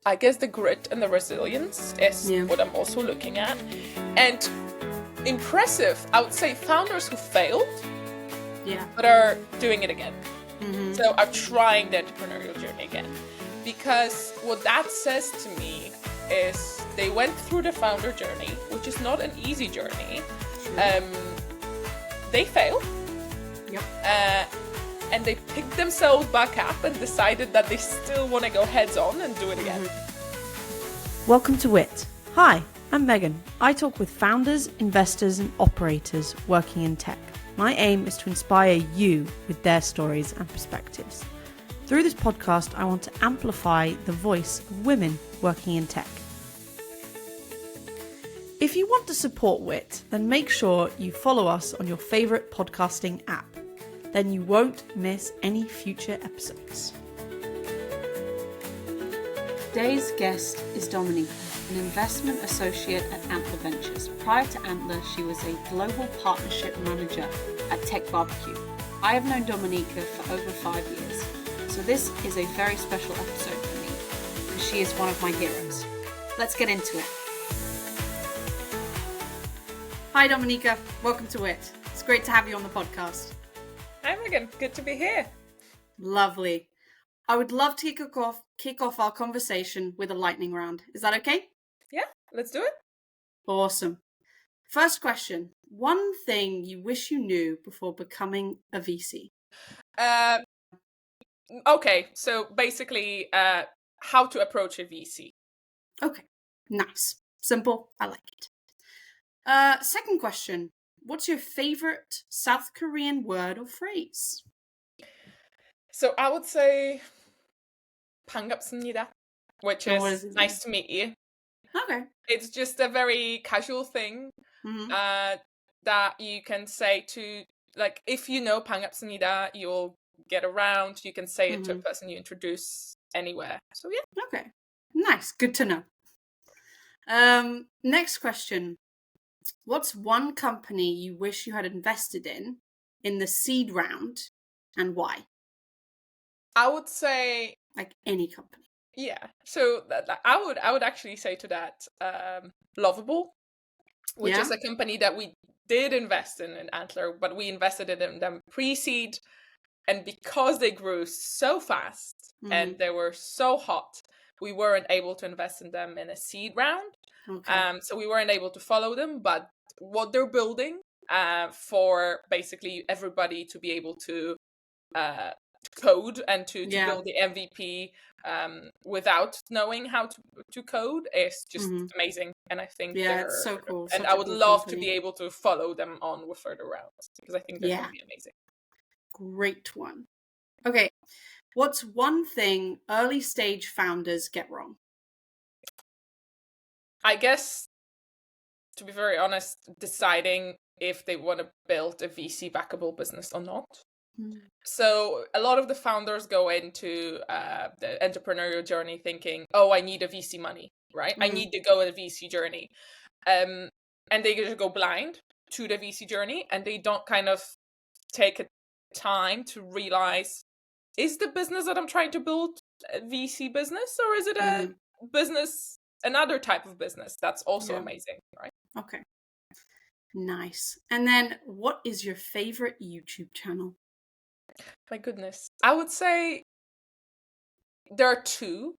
I guess the grit and the resilience is what I'm also looking at. And impressive, I would say, founders who failed, but are doing it again. So are trying the entrepreneurial journey again. Because what that says to me is they went through the founder journey, which is not an easy journey. They failed. And they picked themselves back up and decided that they still want to go heads on and do it again. Welcome to WITT. Hi, I'm Megan. I talk with founders, investors, and operators working in tech. My aim is to inspire you with their stories and perspectives. Through this podcast, I want to amplify the voice of women working in tech. If you want to support WITT, then make sure you follow us on your favourite podcasting app. Then you won't miss any future episodes. Today's guest is Dominika, an investment associate at Antler Ventures. Prior to Antler, she was a global partnership manager at Tech BBQ. I have known Dominika for over 5 years, so this is a very special episode for me, because she is one of my heroes. Let's get into it. Hi Dominika, welcome to WITT. It's great to have you on the podcast. Hi Megan, good to be here. Lovely. I would love to kick off our conversation with a lightning round. Is that okay? Yeah, let's do it. Awesome. First question. One thing you wish you knew before becoming a VC? Okay, so basically how to approach a VC. Okay, nice. Simple. I like it. Second question. What's your favorite South Korean word or phrase? So I would say 반갑습니다, which is nice to meet you. Okay. It's just a very casual thing that you can say to, like, if you know 반갑습니다, you'll get around. You can say it to a person you introduce anywhere. So yeah. Okay. Nice. Good to know. Next question. What's one company you wish you had invested in the seed round, and why? I would say, like, any company. Yeah. So I would actually say to that Lovable, which is a company that we did invest in Antler, but we invested in them pre-seed, and because they grew so fast and they were so hot, we weren't able to invest in them in a seed round. Okay. So we weren't able to follow them, but what they're building for basically everybody to be able to code and to build the MVP without knowing how to code is just amazing. And I think it's so cool. And I would love to be able to follow them on with further rounds, because I think they're going to be amazing. Great one. Okay, what's one thing early stage founders get wrong? I guess, to be very honest, deciding if they want to build a VC backable business or not. So a lot of the founders go into the entrepreneurial journey thinking, oh, I need a VC money, right? I need to go on a VC journey. And they just go blind to the VC journey, and they don't kind of take a time to realize, is the business that I'm trying to build a VC business, or is it a business, another type of business that's also amazing, right? Okay. Nice. And then what is your favorite YouTube channel? My goodness. I would say there are two.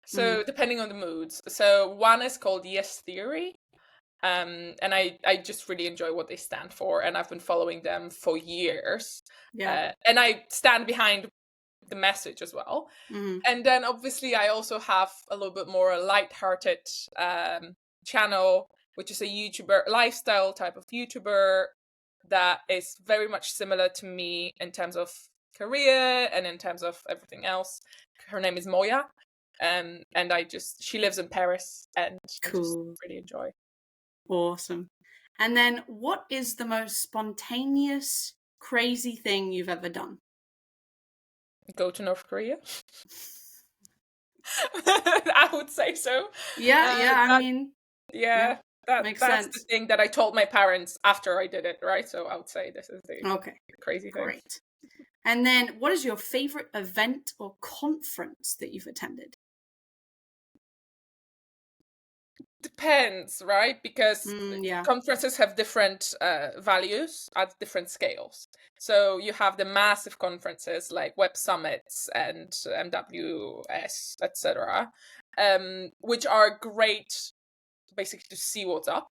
So depending on the moods. So one is called Yes Theory. And I just really enjoy what they stand for. And I've been following them for years. Yeah. And I stand behind the message as well. And then obviously I also have a little bit more lighthearted channel, which is a YouTuber, lifestyle type of YouTuber that is very much similar to me in terms of career and in terms of everything else. Her name is Moya, and she lives in Paris, and cool. I just really enjoy. Awesome. And then what is the most spontaneous, crazy thing you've ever done? Go to North Korea. I would say so. That's sense. The thing that I told my parents after I did it, right? So I would say this is the crazy thing. Great. And then what is your favorite event or conference that you've attended? depends, right? Because Yeah. conferences have different values at different scales. So you have the massive conferences like Web Summits and MWS, etc., which are great basically to see what's up.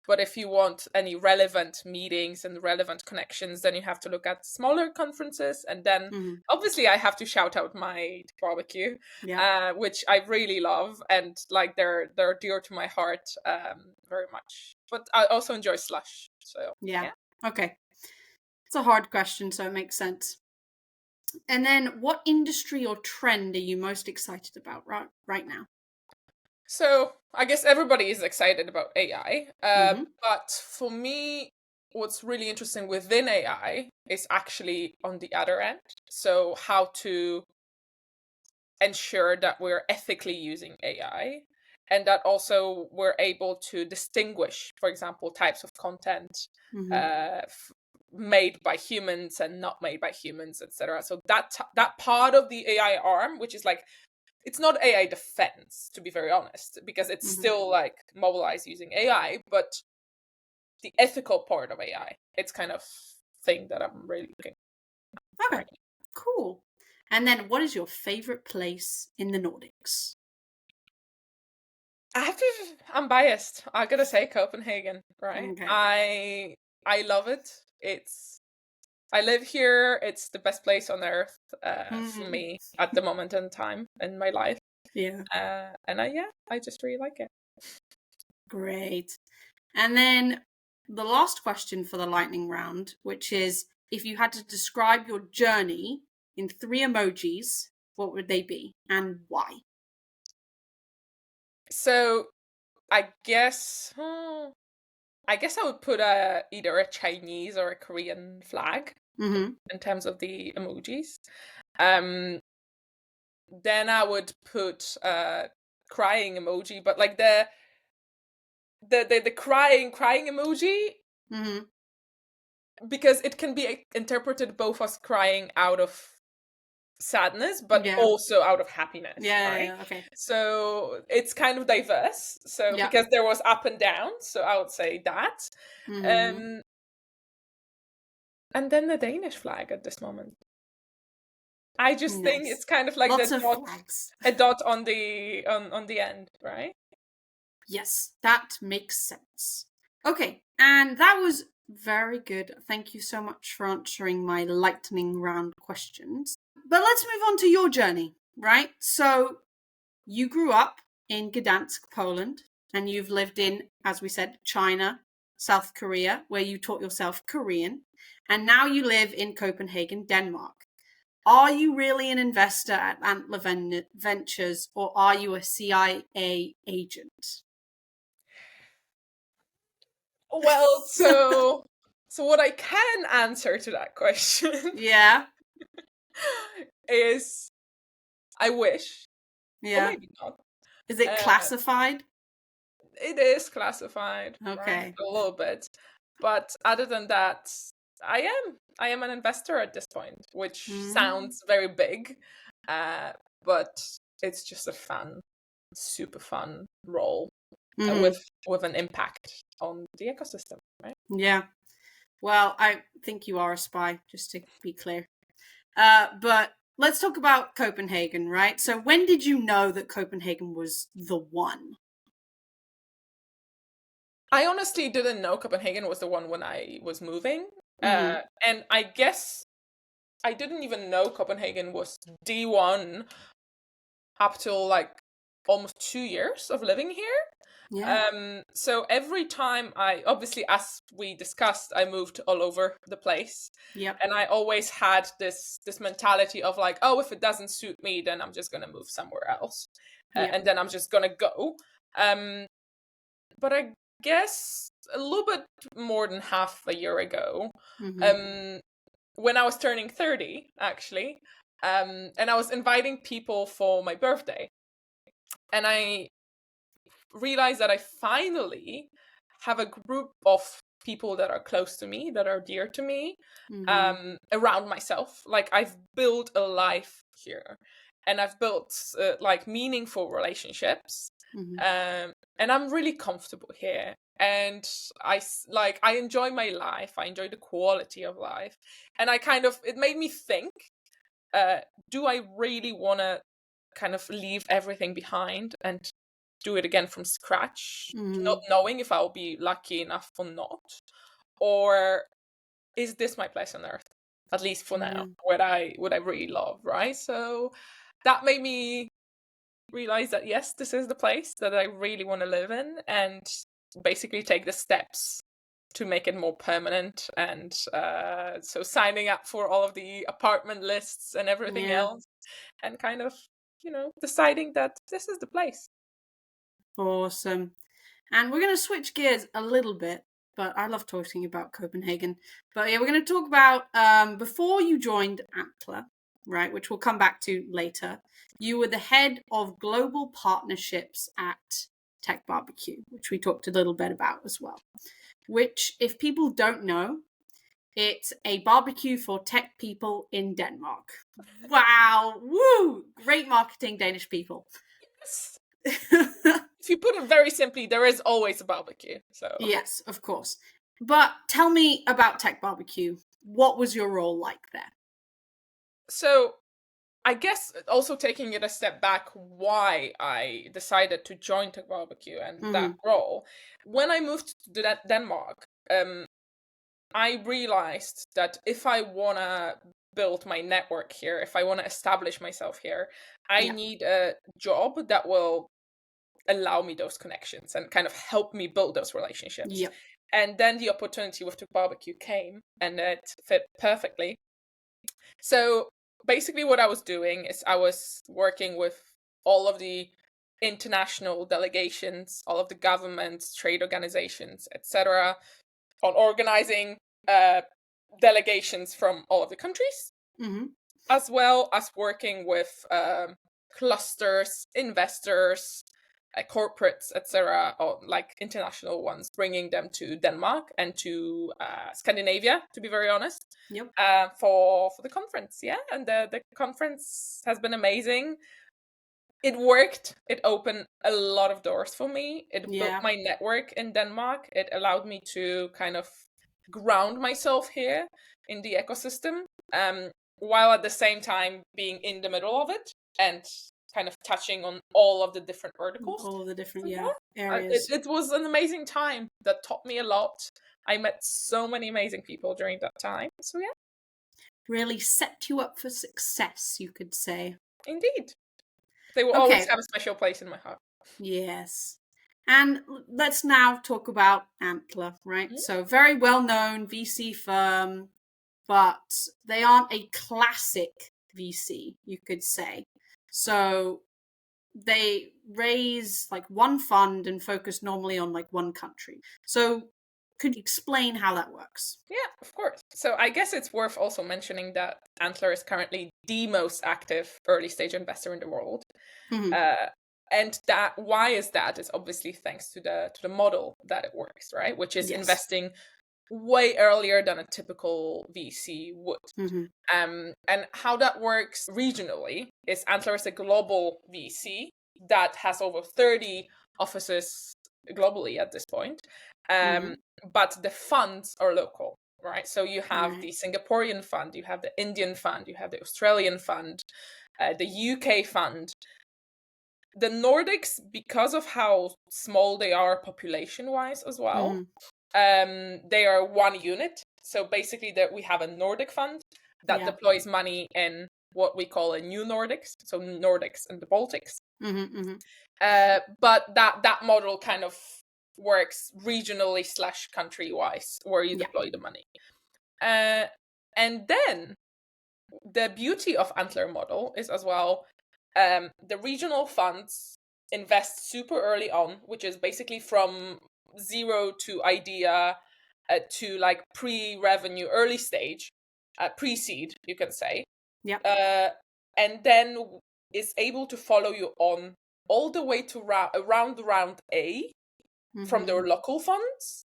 But if you want any relevant meetings and relevant connections, then you have to look at smaller conferences. And then obviously I have to shout out my barbecue, which I really love. And like they're dear to my heart very much. But I also enjoy Slush. So yeah. Okay. It's a hard question, so it makes sense. And then what industry or trend are you most excited about right now? So I guess everybody is excited about AI. But for me, what's really interesting within AI is actually on the other end. So how to ensure that we're ethically using AI and that also we're able to distinguish, for example, types of content made by humans and not made by humans, etc. So that part of the AI arm, which is like, it's not AI defense, to be very honest, because it's still like mobilized using AI, but the ethical part of AI, it's kind of thing that I'm really looking. Okay, cool. And then what is your favorite place in the Nordics? I'm biased. I gotta say Copenhagen, right? Okay. I love it. I live here. It's the best place on earth for me at the moment in time in my life. Yeah. And I just really like it. Great. And then the last question for the lightning round, which is if you had to describe your journey in 3 emojis, what would they be and why? So I guess I would put either a Chinese or a Korean flag in terms of the emojis. Then I would put crying emoji, but like the crying emoji, because it can be interpreted both as crying out of sadness but also out of happiness, right? Yeah, okay. So it's kind of diverse, so because there was up and down, so I would say that. And then the Danish flag at this moment, I just think it's kind of like lots the of dot, flags. a dot on the on the end, right? Yes, that makes sense. Okay, and that was very good. Thank you so much for answering my lightning round questions. But let's move on to your journey, right? So you grew up in Gdansk, Poland, and you've lived in, as we said, China, South Korea, where you taught yourself Korean, and now you live in Copenhagen, Denmark. Are you really an investor at Antler Ventures, or are you a CIA agent? Well, so what I can answer to that question is I wish. Or maybe not. Is it classified? It is classified. Okay. Right? A little bit. But other than that, I am an investor at this point, which sounds very big. But it's just a super fun role with an impact on the ecosystem, right? Yeah. Well, I think you are a spy, just to be clear. But let's talk about Copenhagen, right? So when did you know that Copenhagen was the one? I honestly didn't know Copenhagen was the one when I was moving. And I guess I didn't even know Copenhagen was D1 up till like almost 2 years of living here. Yeah. So every time obviously, as we discussed, I moved all over the place. Yep. And I always had this mentality of like, oh, if it doesn't suit me, then I'm just going to move somewhere else. And then I'm just going to go. But I guess a little bit more than half a year ago, when I was turning 30, actually, and I was inviting people for my birthday. And I realized that I finally have a group of people that are close to me, that are dear to me, around myself. Like, I've built a life here, and I've built like meaningful relationships. And I'm really comfortable here. And I enjoy my life. I enjoy the quality of life. And it made me think, do I really want to kind of leave everything behind and do it again from scratch, not knowing if I'll be lucky enough or not? Or is this my place on earth, at least for now, what I really love, right? So that made me realize that, yes, this is the place that I really want to live in, and basically take the steps to make it more permanent. And so signing up for all of the apartment lists and everything else, and kind of, deciding that this is the place. Awesome. And we're going to switch gears a little bit, but I love talking about Copenhagen. But yeah, we're going to talk about before you joined Antler, right, which we'll come back to later. You were the head of global partnerships at Tech BBQ, which we talked a little bit about as well. Which, if people don't know, it's a barbecue for tech people in Denmark. Wow. Woo! Great marketing, Danish people. Yes. If you put it very simply, there is always a barbecue. So yes, of course. But tell me about Tech BBQ. What was your role like there? So I guess also taking it a step back, why I decided to join Tech BBQ and that role. When I moved to Denmark, I realized that if I want to build my network here, if I want to establish myself here, I need a job that will allow me those connections and kind of help me build those relationships. Yep. And then the opportunity with Tech BBQ came, and it fit perfectly. So basically what I was doing is I was working with all of the international delegations, all of the governments, trade organizations, etc., on organizing delegations from all of the countries, as well as working with clusters, investors, corporates, etc., or like international ones, bringing them to Denmark and to Scandinavia, to be very honest, for the conference. Yeah, and the conference has been amazing. It worked. It opened a lot of doors for me. It built my network in Denmark. It allowed me to kind of ground myself here in the ecosystem, while at the same time being in the middle of it and kind of touching on all of the different verticals. All the different areas. It was an amazing time that taught me a lot. I met so many amazing people during that time. So yeah. Really set you up for success, you could say. Indeed. They will always have a special place in my heart. Yes. And let's now talk about Antler, right? So very well-known VC firm, but they aren't a classic VC, you could say. So they raise like one fund and focus normally on like one country. So could you explain how that works? Yeah, of course. So I guess it's worth also mentioning that Antler is currently the most active early stage investor in the world. And that, why is that? Is obviously thanks to the model that it works, right? Which is investing way earlier than a typical VC would. And how that works regionally is Antler is a global VC that has over 30 offices globally at this point. But the funds are local, right? So you have the Singaporean fund, you have the Indian fund, you have the Australian fund, the UK fund. The Nordics, because of how small they are population-wise as well, they are one unit. So basically we have a Nordic fund that deploys money in what we call a new Nordics, so Nordics and the Baltics. But that model kind of works regionally / country-wise, where you deploy the money. And then the beauty of Antler model is as well, the regional funds invest super early on, which is basically from zero to idea to like pre-revenue, early stage, pre-seed, you can say. And then is able to follow you on all the way to around round A from their local funds.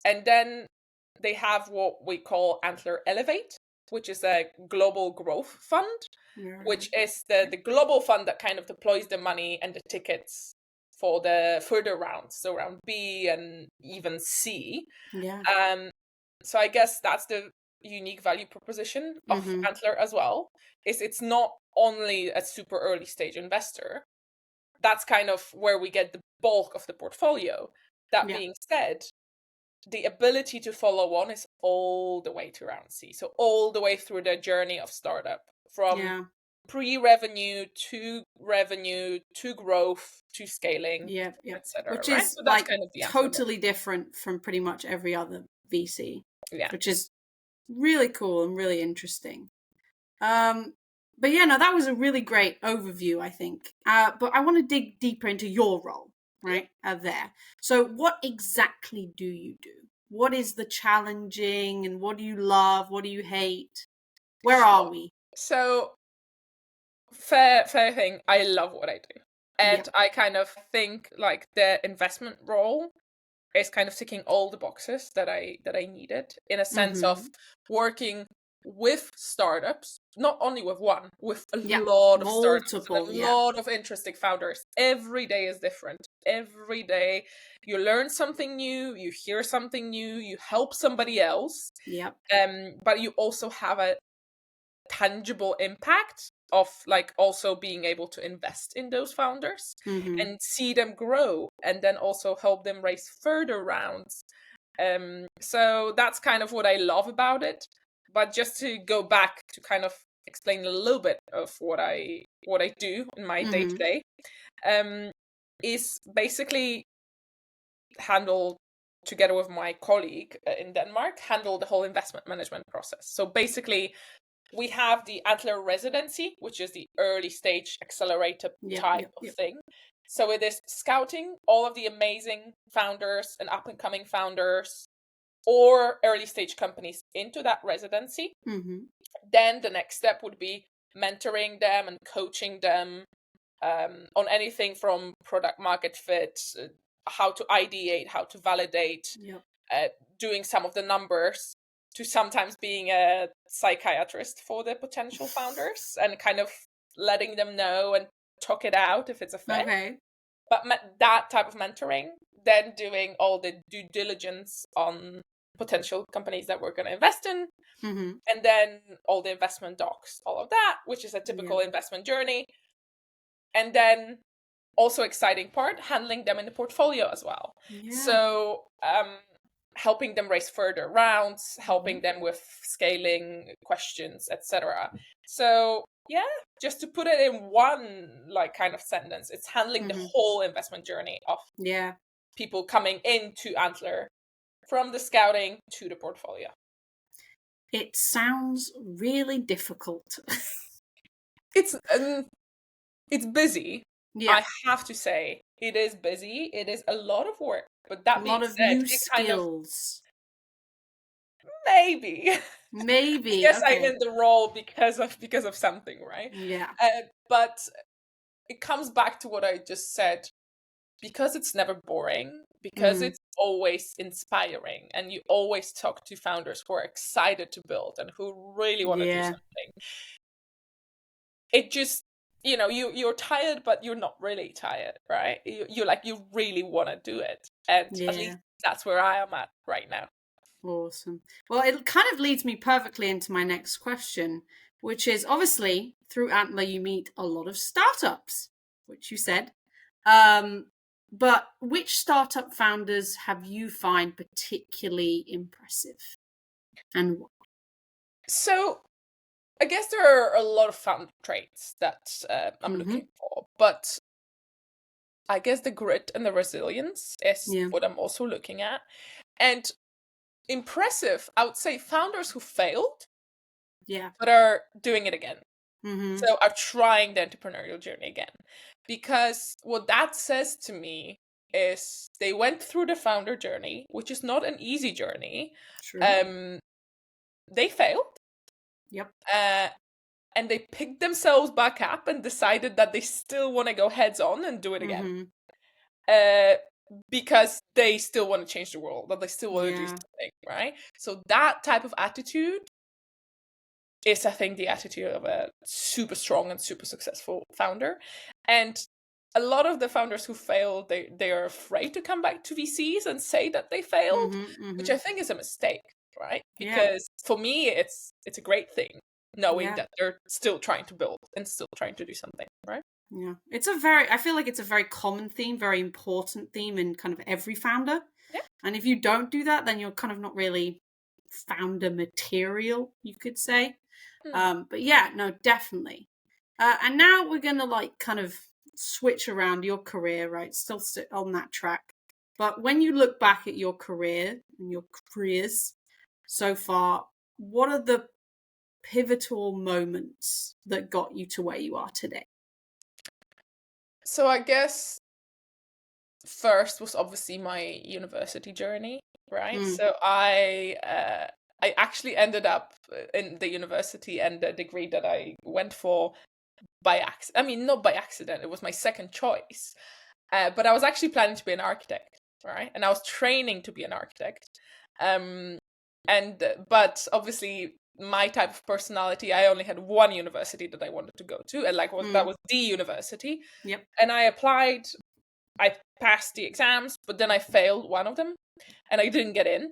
And then they have what we call Antler Elevate, which is a global growth fund, which is the global fund that kind of deploys the money and the tickets for the further rounds, so round B and even C. Yeah. So I guess that's the unique value proposition of Antler as well, is it's not only a super early stage investor. That's kind of where we get the bulk of the portfolio. That being said, the ability to follow on is all the way to round C. So all the way through the journey of startup, from pre-revenue to revenue to growth to scaling, etc. Which right? is So that's like kind of the totally different from pretty much every other VC, yeah, which is really cool and really interesting. But yeah, no, that was a really great overview, I think. But I want to dig deeper into your role, right, there. So what exactly do you do? What is the challenging, and what do you love? What do you hate? Where are we? So fair thing. I love what I do. And I kind of think like the investment role is kind of ticking all the boxes that I needed, in a sense of working with startups, not only with one, with a lot of startups, and a lot of interesting founders. Every day is different. Every day you learn something new, you hear something new, you help somebody else. But you also have a tangible impact of like also being able to invest in those founders and see them grow, and then also help them raise further rounds. So that's kind of what I love about it. But just to go back to kind of explain a little bit of what I do in my day to day, is basically handle, together with my colleague in Denmark, handle the whole investment management process. So basically, we have the Antler residency, which is the early stage accelerator type of thing. So it is scouting all of the amazing founders and up and coming founders or early stage companies into that residency. Then the next step would be mentoring them and coaching them on anything from product market fit, how to ideate, how to validate, doing some of the numbers, to sometimes being a psychiatrist for the potential founders and kind of letting them know and talk it out if it's a fit. But that type of mentoring, then doing all the due diligence on potential companies that we're going to invest in, and then all the investment docs, all of that, which is a typical investment journey. And then also exciting part, handling them in the portfolio as well. So helping them raise further rounds, helping them with scaling questions, etc. So just to put it in one like kind of sentence, it's handling the whole investment journey of people coming into Antler, from the scouting to the portfolio. It sounds really difficult. It's busy. I have to say, it is busy. It is a lot of work. But that being said, new skills. Maybe. Yes, okay. I'm in the role because of something, right? But it comes back to what I just said. Because it's never boring, because it's always inspiring, and you always talk to founders who are excited to build and who really want to do something. It just, you're tired, but you're not really tired, right? You really want to do it. And at least that's where I am at right now. Awesome. Well, it kind of leads me perfectly into my next question, which is, obviously through Antler you meet a lot of startups, which you said. But which startup founders have you find particularly impressive, and what? So I guess there are a lot of founder traits that I'm looking for, but I guess the grit and the resilience is what I'm also looking at. And impressive, I would say founders who failed, but are doing it again. So are trying the entrepreneurial journey again. Because what that says to me is they went through the founder journey, which is not an easy journey. They failed. And they picked themselves back up and decided that they still want to go heads on and do it again. Because they still want to change the world, that they still want to do something, right? So that type of attitude is, I think, the attitude of a super strong and super successful founder. And a lot of the founders who failed, they are afraid to come back to VCs and say that they failed, which I think is a mistake, right? Because for me, it's a great thing knowing that they're still trying to build and still trying to do something, right? Yeah. I feel like it's a very common theme, very important theme in kind of every founder. Yeah. And if you don't do that, then you're kind of not really founder material, you could say. But yeah, no, definitely. And now we're going to like kind of switch around your career, right? Still sit on that track. But when you look back at your career and your careers so far, what are the pivotal moments that got you to where you are today? So I guess first was obviously my university journey, right? So I actually ended up in the university and the degree that I went for by accident. I mean, not by accident. It was my second choice. But I was actually planning to be an architect, right? And I was training to be an architect. But obviously my type of personality, I only had one university that I wanted to go to, and that was the university. Yep. And I applied. I passed the exams, but then I failed one of them, and I didn't get in.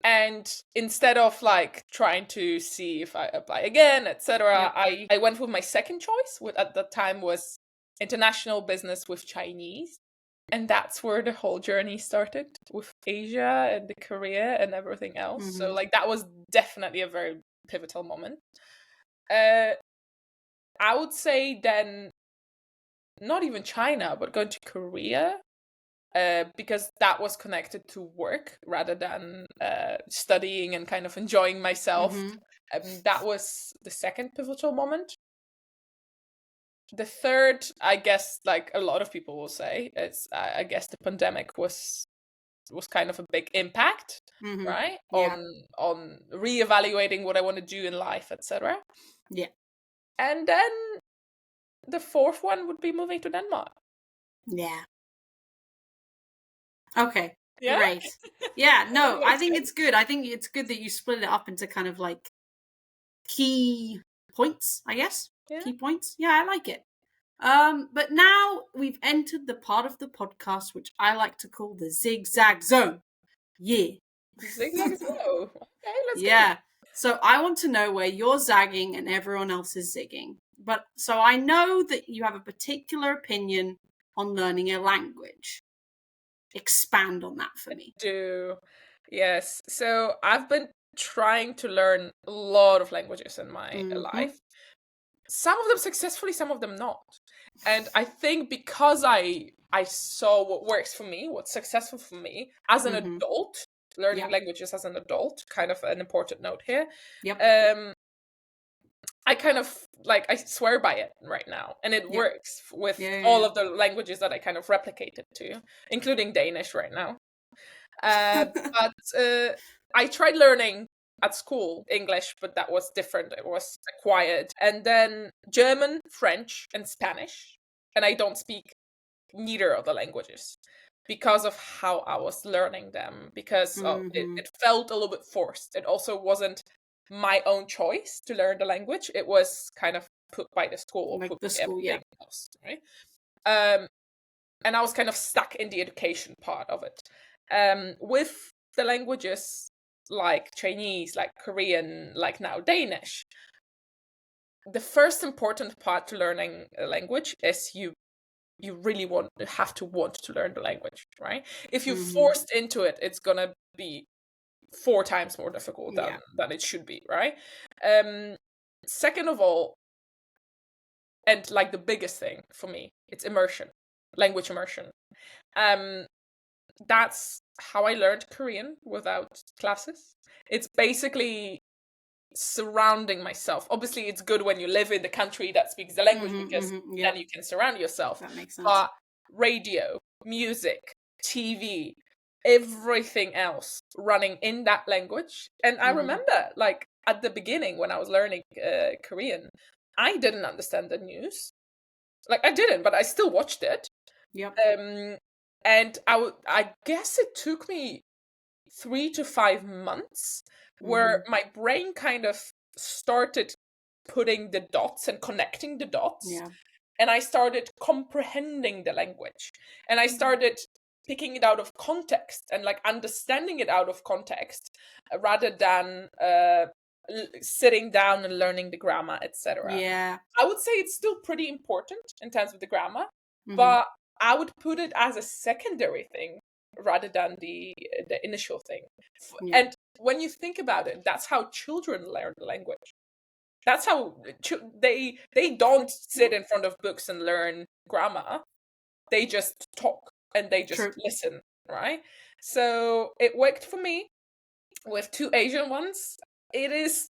And instead of like trying to see if I apply again, etc., I went with my second choice, which at that time was international business with Chinese. And that's where the whole journey started, with Asia and the Korea and everything else. So like that was definitely a very pivotal moment. I would say then not even China, but going to Korea. Because that was connected to work rather than studying and kind of enjoying myself. That was the second pivotal moment. The third, I guess, like a lot of people will say, I guess the pandemic was kind of a big impact, right? On reevaluating what I want to do in life, etc. Yeah. And then the fourth one would be moving to Denmark. Yeah. Okay. Yeah? Great. Yeah, no, I think it's good. I think it's good that you split it up into kind of like key points, I guess. Yeah. Key points. Yeah, I like it. But now we've entered the part of the podcast which I like to call the zigzag zone. Yeah. Zigzag zone. Okay, let's go. So I want to know where you're zagging and everyone else is zigging. But so I know that you have a particular opinion on learning a language. Expand on that for me. I do. Yes. So I've been trying to learn a lot of languages in my life. Some of them successfully, some of them not. And I think because I saw what works for me, what's successful for me as an adult, learning languages as an adult, kind of an important note here. I kind of I swear by it right now, and it works with all of the languages that I kind of replicated to, including Danish right now. But I tried learning at school English, but that was different. It was acquired. And then German, French, and Spanish. And I don't speak neither of the languages because of how I was learning them, because it felt a little bit forced. It also wasn't my own choice to learn the language. It was kind of put by the school, like put the school, else, right? And I was kind of stuck in the education part of it. With the languages like Chinese, like Korean, like now Danish, the first important part to learning a language is you really have to want to learn the language, right? If you're forced into it, it's gonna be 4 times more difficult than it should be, right? Second of all, and like the biggest thing for me, it's immersion, language immersion. That's how I learned Korean without classes. It's basically surrounding myself. Obviously, it's good when you live in the country that speaks the language because then you can surround yourself. That makes sense. But radio, music, TV, everything else running in that language. And I remember, like, at the beginning when I was learning Korean, I didn't understand the news. Like, I didn't, but I still watched it. Yep. And I guess it took me 3 to 5 months where my brain kind of started putting the dots and connecting the dots. Yeah. and I started comprehending the language, and I started picking it out of context and like understanding it out of context rather than sitting down and learning the grammar, etc. Yeah. I would say it's still pretty important in terms of the grammar, Mhm. but I would put it as a secondary thing rather than the initial thing. Yeah. And when you think about it, that's how children learn the language. That's how they don't sit in front of books and learn grammar. They just talk and they just True. listen, right? So it worked for me with 2 Asian ones. It is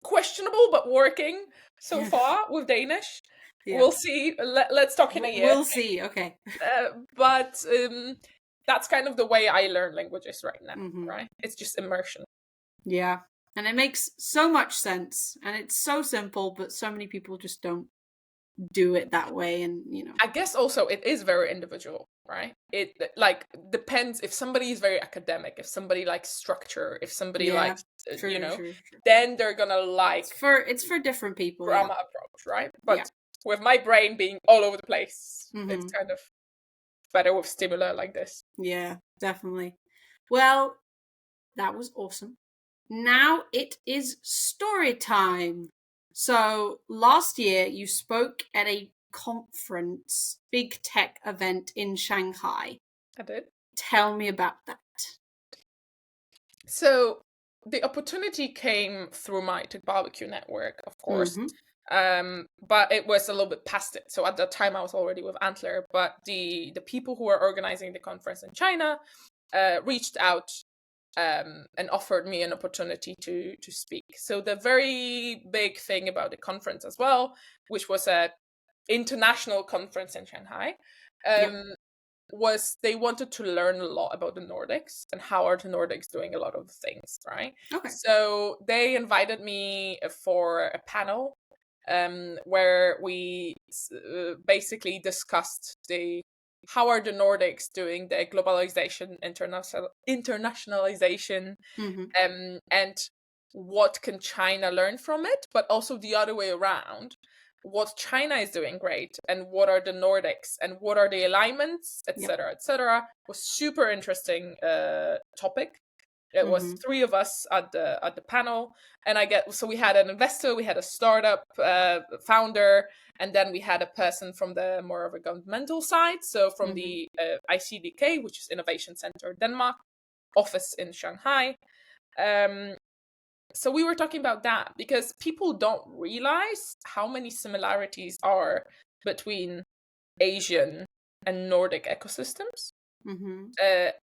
questionable but working so far with Danish. Yeah. We'll see. Let's talk in a year. We'll see. Okay. But that's kind of the way I learn languages right now, Mhm. right? It's just immersion. Yeah. And it makes so much sense. And it's so simple, but so many people just don't do it that way. And, you know. I guess also it is very individual, right? It like depends if somebody is very academic, if somebody likes structure, if somebody Yeah, likes, true, you know, true. then they're gonna like It's for different people. grammar approach, right? But with my brain being all over the place, it's kind of better with stimuli like this. Yeah, definitely. Well, that was awesome. Now it is story time. So last year you spoke at a conference, big tech event in Shanghai. I did. Tell me about that. So the opportunity came through my Tech BBQ network, of course. But it was a little bit past it. So at that time I was already with Antler, but the people who were organizing the conference in China reached out and offered me an opportunity to speak. So the very big thing about the conference as well, which was a international conference in Shanghai, was they wanted to learn a lot about the Nordics and how are the Nordics doing a lot of things, right? Okay. So they invited me for a panel where we basically discussed how are the Nordics doing the globalization, internationalization, and what can China learn from it, but also the other way around. What China is doing great and what are the Nordics and what are the alignments, etc., etc. Was super interesting topic. It was 3 of us at the panel, and so we had an investor, we had a startup founder, and then we had a person from the more of a governmental side. So from the ICDK, which is Innovation Center Denmark, office in Shanghai. So we were talking about that because people don't realize how many similarities are between Asian and Nordic ecosystems,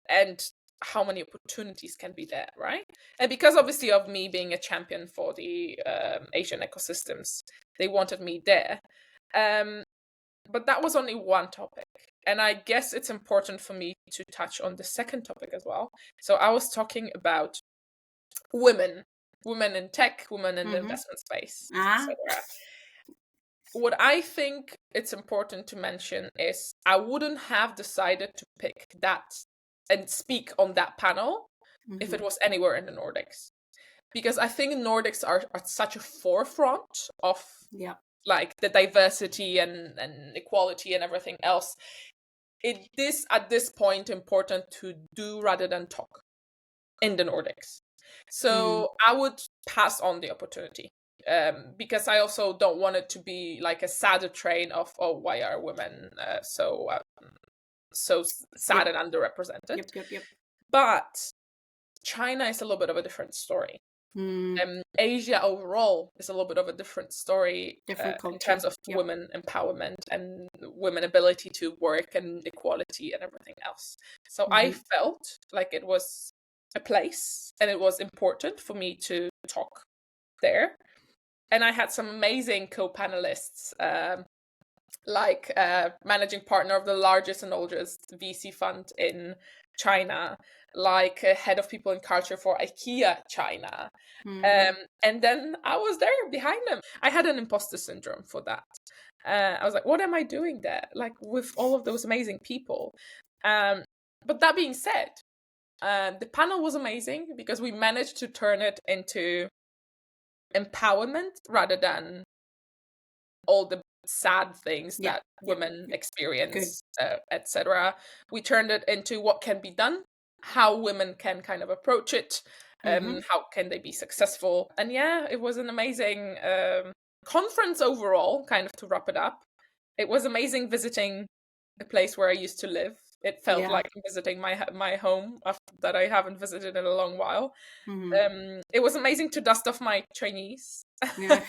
and how many opportunities can be there, right? And because obviously of me being a champion for the Asian ecosystems, they wanted me there. But that was only one topic. And I guess it's important for me to touch on the second topic as well. So I was talking about women in tech, women in the investment space, etc. What I think it's important to mention is I wouldn't have decided to pick that and speak on that panel if it was anywhere in the Nordics. Because I think Nordics are at such a forefront of like the diversity and equality and everything else. It is at this point important to do rather than talk in the Nordics. So I would pass on the opportunity because I also don't want it to be like a sadder train of, oh, why are women so sad and underrepresented? But China is a little bit of a different story. Asia overall is a little bit of a different story in terms of women empowerment and women ability to work and equality and everything else. So I felt like it was a place and it was important for me to talk there. And I had some amazing co-panelists, like managing partner of the largest and oldest VC fund in China, like head of people and culture for IKEA China. And then I was there behind them. I had an imposter syndrome for that. I was like, what am I doing there? Like with all of those amazing people. But that being said, the panel was amazing because we managed to turn it into empowerment rather than all the sad things Yeah. that women Good. experience, etc. We turned it into what can be done, how women can kind of approach it, how can they be successful. And yeah, it was an amazing conference overall, kind of to wrap it up. It was amazing visiting the place where I used to live. It felt Yeah. like visiting my home that I haven't visited in a long while. It was amazing to dust off my Chinese. Yeah.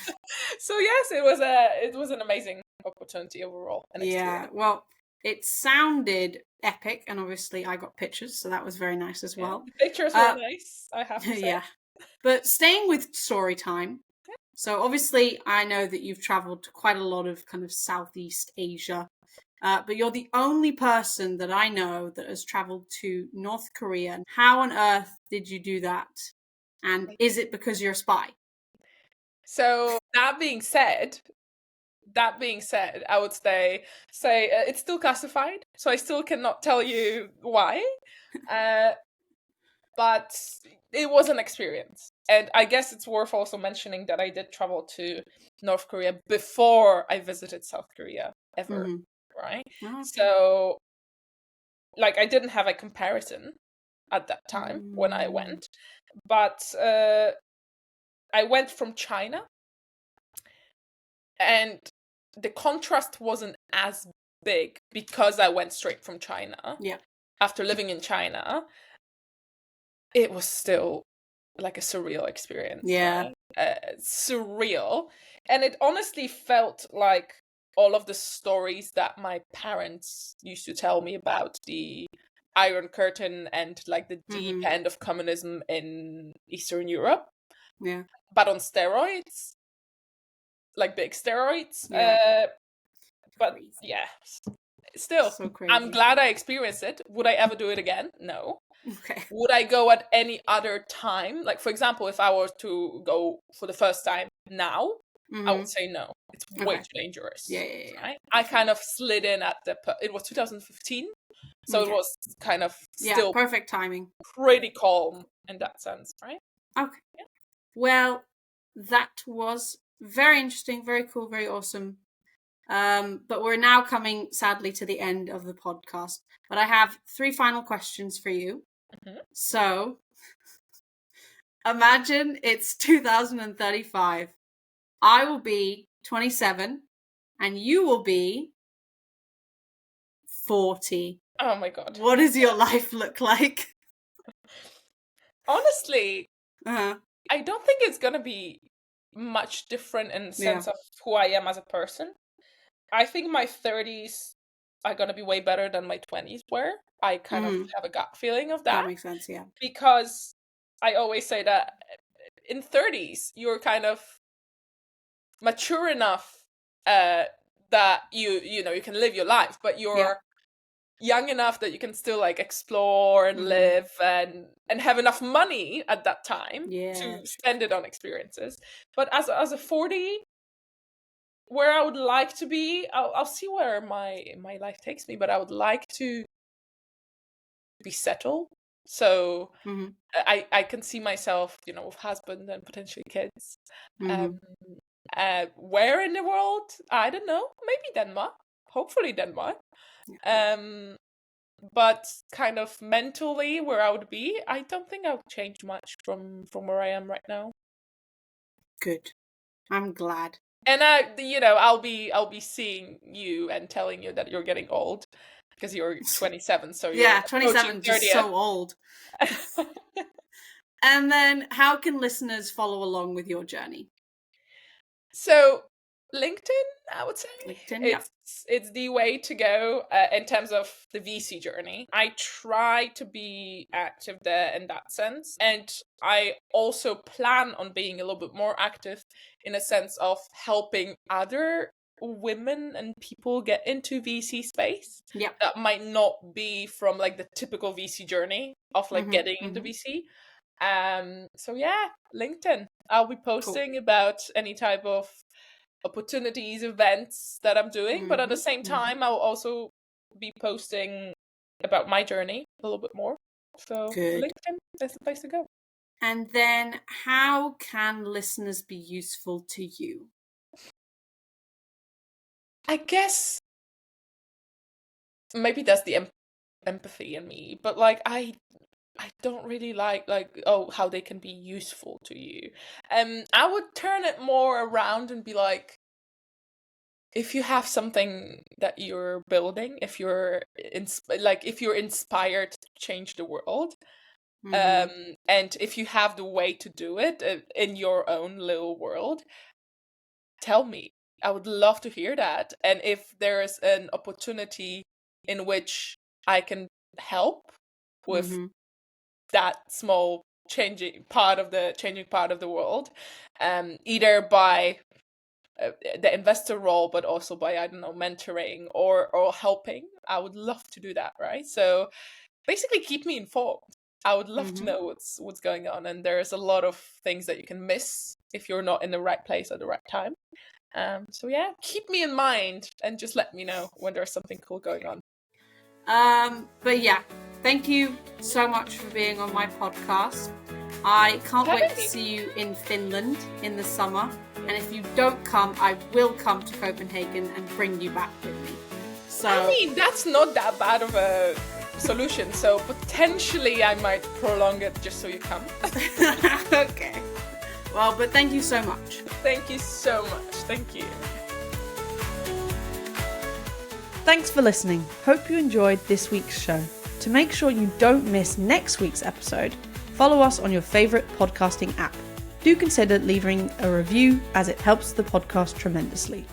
So yes, it was an amazing opportunity overall and experience. Well, it sounded epic, and obviously I got pictures, so that was very nice as well. The pictures were nice, I have to say. Yeah. But staying with story time. So obviously I know that you've traveled to quite a lot of kind of Southeast Asia. But you're the only person that I know that has traveled to North Korea. How on earth did you do that? And is it because you're a spy? So that being said, I would say it's still classified, so I still cannot tell you why. But it was an experience. And I guess it's worth also mentioning that I did travel to North Korea before I visited South Korea ever, right? Oh, okay. So, like, I didn't have a comparison at that time when I went. But I went from China, and the contrast wasn't as big because I went straight from China. Yeah. After living in China, it was still like a surreal experience. Yeah. Right? Surreal. And it honestly felt like all of the stories that my parents used to tell me about the Iron Curtain and like the deep end of communism in Eastern Europe. Yeah. But on steroids. Like big steroids. Yeah. But crazy. yeah. Still, So crazy. I'm glad I experienced it. Would I ever do it again? No. Okay. Would I go at any other time? Like, for example, if I were to go for the first time now, I would say no. It's way too dangerous. Yeah. Right? I kind of slid in at it was 2015, so it was kind of still perfect timing. Pretty calm in that sense, right? Okay. Yeah. Well, that was very interesting, very cool, very awesome. But we're now coming, sadly, to the end of the podcast. But I have 3 final questions for you. So, imagine it's 2035. I will be 27, and you will be 40. Oh my god. What does your life look like? Honestly, I don't think it's gonna be much different in the sense of who I am as a person. I think my 30s are going to be way better than my 20s were. I kind of have a gut feeling of that. That makes sense, yeah. Because I always say that in 30s, you're kind of mature enough that you know, you can live your life, but you're young enough that you can still like explore and live and have enough money at that time to spend it on experiences. But as a 40, where I would like to be, I'll see where my life takes me, but I would like to be settled. So I can see myself, you know, with husband and potentially kids. Where in the world? I don't know. Maybe Denmark. Hopefully Denmark. But kind of mentally where I would be, I don't think I would change much from where I am right now. Good. I'm glad. And you know, I'll be seeing you and telling you that you're getting old because you're 27. So you're 27, just so old. And then, how can listeners follow along with your journey? So LinkedIn, I would say. LinkedIn, it's the way to go in terms of the VC journey. I try to be active there in that sense. And I also plan on being a little bit more active in a sense of helping other women and people get into VC space. Yeah. That might not be from like the typical VC journey of like getting into VC. So yeah, LinkedIn. I'll be posting about any type of opportunities, events that I'm doing, but at the same time, I'll also be posting about my journey a little bit more. So LinkedIn is the place to go. And then, how can listeners be useful to you? I guess maybe that's the empathy in me, but like I don't really like how they can be useful to you. I would turn it more around and be like, if you have something that you're building, if you're if you're inspired to change the world, and if you have the way to do it in your own little world, tell me. I would love to hear that. And if there's an opportunity in which I can help with that small changing part of the world, either by the investor role, but also by, I don't know, mentoring or helping, I would love to do that, right? So basically keep me informed. I would love to know what's going on, and there's a lot of things that you can miss if you're not in the right place at the right time. So yeah, keep me in mind and just let me know when there's something cool going on. But yeah, thank you so much for being on my podcast. I can't wait to see you in Finland in the summer. And if you don't come, I will come to Copenhagen and bring you back with me. So I mean, that's not that bad of a solution. So potentially I might prolong it just so you come. Okay. Well, but thank you so much. Thank you so much. Thank you. Thanks for listening. Hope you enjoyed this week's show. To make sure you don't miss next week's episode, follow us on your favourite podcasting app. Do consider leaving a review as it helps the podcast tremendously.